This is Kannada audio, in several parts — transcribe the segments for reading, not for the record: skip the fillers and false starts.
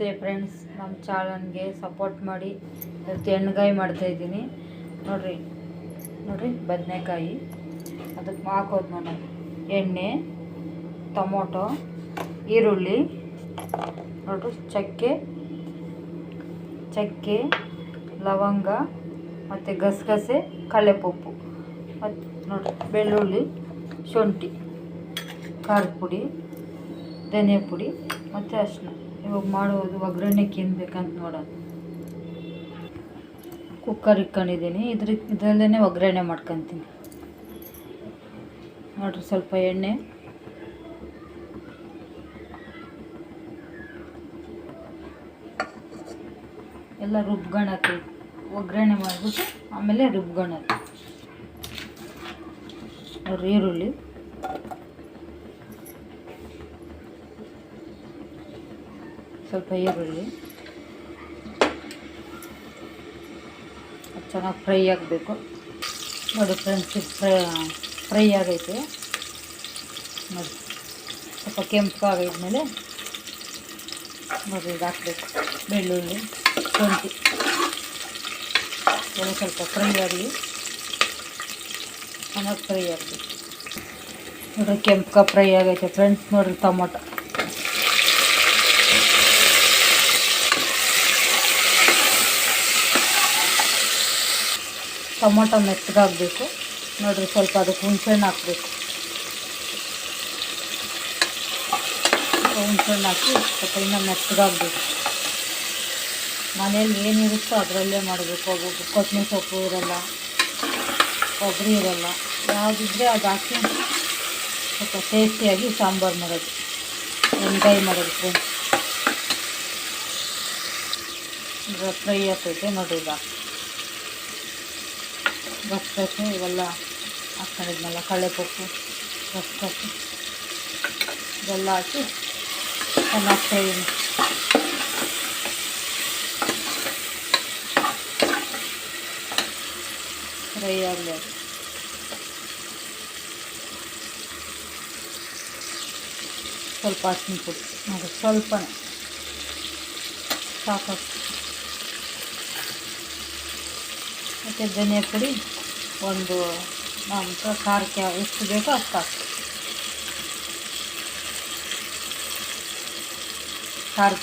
ನಮಸ್ತೆ ಫ್ರೆಂಡ್ಸ್, ನಮ್ಮ ಚಾನಲ್ಗೆ ಸಪೋರ್ಟ್ ಮಾಡಿ. ಇವತ್ತು ಎಣ್ಣೆಗಾಯಿ ಮಾಡ್ತಾಯಿದ್ದೀನಿ ನೋಡ್ರಿ ಬದನೆಕಾಯಿ ಅದಕ್ಕೆ ಹಾಕೋದು ನೋಡಿ. ಎಣ್ಣೆ, ಟೊಮೊಟೊ, ಈರುಳ್ಳಿ ನೋಡ್ರಿ, ಚಕ್ಕೆ, ಲವಂಗ ಮತ್ತು ಗಸಗಸೆ, ಕಡಲೆಪಪ್ಪು ಮತ್ತು ನೋಡ್ರಿ ಬೆಳ್ಳುಳ್ಳಿ, ಶುಂಠಿ, ಖಾರದ ಪುಡಿ, ಧನಿಯಾ ಪುಡಿ ಮತ್ತು ಅರಿಶಿನ. ಇವಾಗ ಮಾಡೋದು ಒಗ್ಗರಣೆಗೆ ಏನು ಬೇಕಂತ ನೋಡೋಣ. ಕುಕ್ಕರ್ ಇಟ್ಕೊಂಡಿದ್ದೀನಿ, ಇದರಲ್ಲೇ ಒಗ್ಗರಣೆ ಮಾಡ್ಕೊತೀನಿ ನೋಡ್ರಿ. ಸ್ವಲ್ಪ ಎಣ್ಣೆ, ಎಲ್ಲ ರುಬ್ಕೊಳಕ್ಕೆ ಒಗ್ಗರಣೆ ಮಾಡಿಬಿಟ್ಟು ಆಮೇಲೆ ರುಬ್ಕೊಳಕ್ಕೆ ನೋಡ್ರಿ. ಈರುಳ್ಳಿ, ಸ್ವಲ್ಪ ಈರುಳ್ಳಿ ಚೆನ್ನಾಗಿ ಫ್ರೈ ಆಗಬೇಕು ನೋಡಿ ಫ್ರೆಂಡ್ಸ್. ಫ್ರೈ ಆಗೈತೆ ನೋಡಿ, ಸ್ವಲ್ಪ ಕೆಂಪಾಗಿದ್ಮೇಲೆ ನೋಡಿ ಇದು ಹಾಕಬೇಕು. ಬೆಳ್ಳುಳ್ಳಿ, ಶುಂಠಿ ಎಲ್ಲ ಸ್ವಲ್ಪ ಫ್ರೈ ಆಗಲಿ, ಚೆನ್ನಾಗಿ ಫ್ರೈ ಆಗಬೇಕು ನೋಡಿರಿ. ಫ್ರೈ ಆಗೈತೆ ಫ್ರೆಂಡ್ಸ್. ನೋಡಿರಿ ಟೊಮೊಟೊ ಮೆತ್ತಗಾಗಬೇಕು ನೋಡಿರಿ. ಸ್ವಲ್ಪ ಅದಕ್ಕೆ ಹುಣಸೆಹಣ್ಣು ಹಾಕಬೇಕು. ಹುಣಸೆಹಣ್ಣು ಹಾಕಿ ಸ್ವಲ್ಪ ಇನ್ನೂ ಮೆತ್ತಗಾಗಬೇಕು. ಮನೇಲಿ ಏನಿರುತ್ತೋ ಅದರಲ್ಲೇ ಮಾಡಬೇಕು. ಒಬ್ಬೊಬ್ಬರು ಕೊತ್ತಂಬರಿ ಸೊಪ್ಪು ಇರೋಲ್ಲ, ಕೊಬ್ಬರಿ ಇರೋಲ್ಲ, ಯಾವುದಿದ್ರೆ ಅದು ಹಾಕಿ ಸ್ವಲ್ಪ ಟೇಸ್ಟಿಯಾಗಿ ಸಾಂಬಾರು ಮಾಡೋದು, ಎಣ್ಣೆಗಾಯಿ ಮಾಡೋದು ಫ್ರೆಂಡ್ಸ್. ಫ್ರೈ ಆಗ್ತೈತೆ ನೋಡಿರಿ. ಈಗ ಗಸಗಸೆ ಇವೆಲ್ಲ ಹಾಕ್ಕೊಂಡಿದ್ನಲ್ಲ, ಕಡಲೆಪಪ್ಪು, ಗಸಗಸೆ ಇದೆಲ್ಲ ಹಾಕಿ ಚೆನ್ನಾಗಿ ಫ್ರೈ ಆಗಲಿ. ಸ್ವಲ್ಪ ಅರಿಶಿನ ಪುಡಿ ನೋಡಿ, ಸ್ವಲ್ಪನೇ ಸಾಕು. ಮತ್ತು ಧನಿಯಾ ಪುಡಿ ಒಂದು ನಮ್ಮ ಖಾರಕ್ಕೆ ಎಷ್ಟು ಬೇಕೋ ಅಷ್ಟು ಹಾಕಿ. ಖಾರದ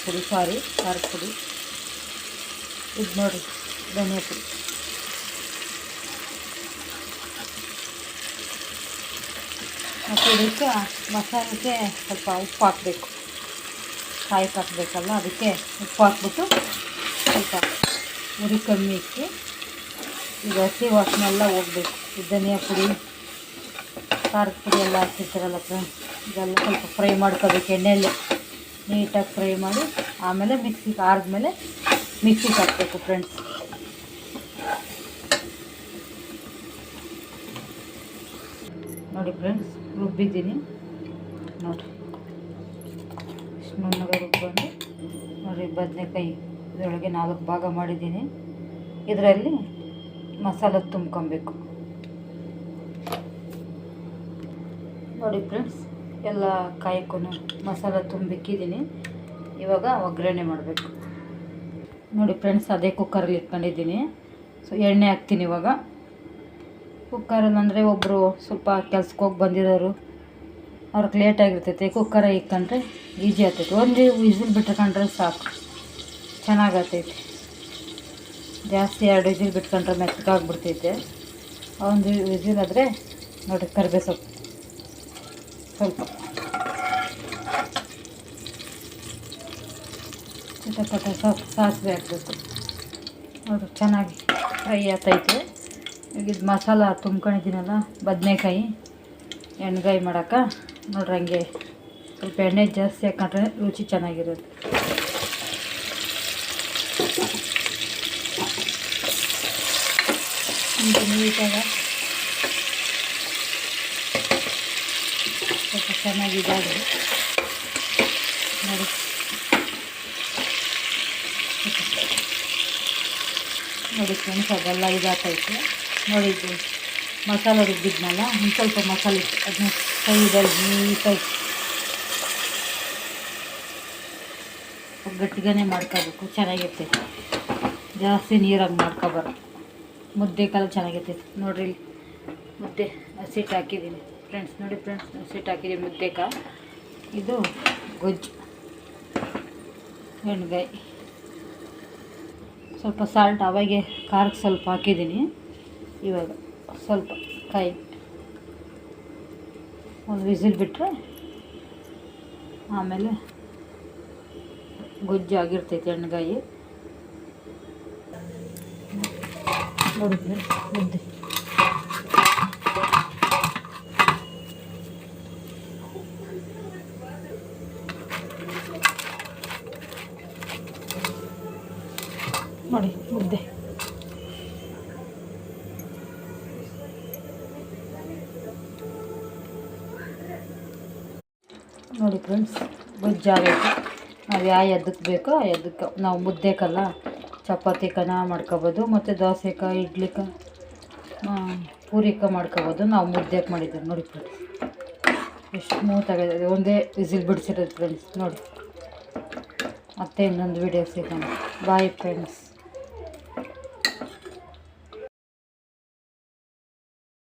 ಪುಡಿ ಇದು ನೋಡಿ, ಧನಿಯಾ ಪುಡಿ. ಮತ್ತು ಇದಕ್ಕೆ ಮಸಾಲೆಗೆ ಸ್ವಲ್ಪ ಉಪ್ಪು ಹಾಕಬೇಕು. ಕಾಯಿ ಹಾಕಬೇಕಲ್ಲ, ಅದಕ್ಕೆ ಉಪ್ಪು ಹಾಕ್ಬಿಟ್ಟು ಸ್ವಲ್ಪ ಉರಿ ಕಮ್ಮಿ ಇಕ್ಕಿ ಈಗ ಹಸಿ ವಾಸನೆ ಎಲ್ಲ ಹೋಗಬೇಕು. ಈ ಧನಿಯಾ ಪುಡಿ, ಖಾರದ ಪುಡಿ ಎಲ್ಲ ಹಾಕಿರ್ತಾರಲ್ಲ ಫ್ರೆಂಡ್ಸ್, ಇದೆಲ್ಲ ಸ್ವಲ್ಪ ಫ್ರೈ ಮಾಡ್ಕೋಬೇಕು ಎಣ್ಣೆಯಲ್ಲಿ. ನೀಟಾಗಿ ಫ್ರೈ ಮಾಡಿ ಆಮೇಲೆ ಮಿಕ್ಸಿಗೆ ಆರಿದ್ಮೇಲೆ ಮಿಕ್ಸಿಗೆ ಹಾಕಬೇಕು ಫ್ರೆಂಡ್ಸ್. ನೋಡಿ ಫ್ರೆಂಡ್ಸ್, ರುಬ್ಬಿದ್ದೀನಿ ನೋಡಿರಿ. ಇಷ್ಟು ನುಣ್ಣಗೆ ರುಬ್ಕೊಂಡು ನೋಡಿರಿ. ಬದನೆಕಾಯಿ ಇದರೊಳಗೆ 4 ಭಾಗ ಮಾಡಿದ್ದೀನಿ. ಇದರಲ್ಲಿ ಮಸಾಲೆ ತುಂಬ್ಕೊಬೇಕು ನೋಡಿ ಫ್ರೆಂಡ್ಸ್. ಎಲ್ಲ ಕಾಯಿಗೂ ಮಸಾಲೆ ತುಂಬಿಕ್ಕಿದ್ದೀನಿ. ಇವಾಗ ಒಗ್ಗರಣೆ ಮಾಡಬೇಕು ನೋಡಿ ಫ್ರೆಂಡ್ಸ್. ಅದೇ ಕುಕ್ಕರಲ್ಲಿ ಇಟ್ಕೊಂಡಿದ್ದೀನಿ. ಸೊ ಎಣ್ಣೆ ಹಾಕ್ತೀನಿ ಇವಾಗ. ಕುಕ್ಕರಲ್ಲಿ ಅಂದರೆ ಒಬ್ಬರು ಸ್ವಲ್ಪ ಕೆಲ್ಸಕ್ಕೆ ಹೋಗಿ ಬಂದಿರೋರು, ಅವ್ರಿಗೆ ಲೇಟಾಗಿರ್ತೈತೆ. ಕುಕ್ಕರ ಇಟ್ಕೊಂಡ್ರೆ ಈಸಿ ಆಗ್ತೈತೆ. ಒಂದು ವಿಸಿಲ್ ಬಿಟ್ಕೊಂಡ್ರೆ ಸಾಕು, ಚೆನ್ನಾಗತ್ತೈತೆ. ಜಾಸ್ತಿ 2 ವಿಸಿಲ್ ಬಿಟ್ಕೊಂಡ್ರೆ ಮೆತ್ತಗಾಗ್ಬಿಡ್ತೈತೆ. ಒಂದು ವಿಸಿಲ್ ಆದರೆ ನೋಡಿರಿ, ಕರಿಬೇವು ಸೊಪ್ಪು ಸ್ವಲ್ಪ ಚಿಟಪಟ ಸಾಸಿವೆ ಹಾಕಬೇಕು ನೋಡಿರಿ. ಚೆನ್ನಾಗಿ ಫ್ರೈ ಆಗ್ತೈತೆ. ಈಗ ಇದು ಮಸಾಲ ತುಂಬ್ಕೊಂಡಿದ್ದೀನಲ್ಲ, ಬದನೆಕಾಯಿ ಎಣ್ಣೆಗಾಯಿ ಮಾಡೋಕೆ ನೋಡ್ರಿ. ಹಂಗೆ ಸ್ವಲ್ಪ ಎಣ್ಣೆ ಜಾಸ್ತಿ ಹಾಕೊಂಡ್ರೆ ರುಚಿ ಚೆನ್ನಾಗಿರುತ್ತೆ. ನೀಟಾಗಿ ಸ್ವಲ್ಪ ಚೆನ್ನಾಗಿದ್ದಾವೆ ನೋಡಿ. ನೋಡಿ ಫ್ರೆಂಡ್ಸ್, ಅದೆಲ್ಲ ಇದಾಗ್ತೈತೆ ನೋಡಿ. ಇದು ಮಸಾಲೆ ರುಬ್ಬಿದ್ನಲ್ಲ, ಒಂದು ಸ್ವಲ್ಪ ಮಸಾಲೆ ಅದನ್ನ ಕೈಯಲ್ಲಿ ನೀಟಾಗಿ ಗಟ್ಟಿಗೇ ಮಾಡ್ಕೋಬೇಕು, ಚೆನ್ನಾಗಿರ್ತೈತೆ. ಜಾಸ್ತಿ ನೀರಾಗಿ ಮಾಡ್ಕೊಬಾರ್ದು. ಮುದ್ದೆ ಕಾಲ ಚೆನ್ನಾಗಿರ್ತೈತೆ. ನೋಡಿರಿ ಇಲ್ಲಿ ಮುದ್ದೆ ಹಸಿಟ್ಟು ಹಾಕಿದ್ದೀನಿ ಫ್ರೆಂಡ್ಸ್. ನೋಡಿ ಫ್ರೆಂಡ್ಸ್, ಹಸಿಟ್ಟು ಹಾಕಿದ್ದೀನಿ ಮುದ್ದೆ ಕಾಲ. ಇದು ಗೊಜ್ಜು ಎಣ್ಗಾಯಿ. ಸ್ವಲ್ಪ ಸಾಲ್ಟ್ ಅವಾಗೆ ಖಾರಕ್ಕೆ ಸ್ವಲ್ಪ ಹಾಕಿದ್ದೀನಿ. ಇವಾಗ ಸ್ವಲ್ಪ ಕಾಯಿ ಒಂದು ವಿಸಿಲ್ ಬಿಟ್ಟರೆ ಆಮೇಲೆ ಗೊಜ್ಜು ಆಗಿರ್ತೈತೆ ಎಣ್ಗಾಯಿ. ನೋಡಿ ಮುದ್ದೆ ನೋಡಿ ಮುದ್ದೆ. ನೋಡಿ ಫ್ರೆಂಡ್ಸ್, ಗೊಜ್ಜಾಗೈತೆ. ನಾವು ಯಾವ ಎದ್ದಕ್ಕೆ ಬೇಕೋ ಆ ಎದ್ದಕ್ಕೆ ನಾವು ಮುದ್ದೆಕಲ್ಲ ಚಪಾತಿಕ ಮಾಡ್ಕೊಬೋದು, ಮತ್ತು ದೋಸೆಕ ಇಡ್ಲಿಕ ಪೂರಿಕ ಮಾಡ್ಕೊಬೋದು. ನಾವು ಮುದ್ದೆಗೆ ಮಾಡಿದ್ದೀವಿ ನೋಡಿ ಫ್ರೆಂಡ್ಸ್. ಎಷ್ಟು ಸ್ಮೂತಾಗಿದೆ. ಒಂದೇ ವಿಸಿಲ್ ಬಿಡಿಸಿರೋದು ಫ್ರೆಂಡ್ಸ್. ನೋಡಿ ಮತ್ತೆ ಇನ್ನೊಂದು ವಿಡಿಯೋ ಸಿಗೋಣ. Bye friends.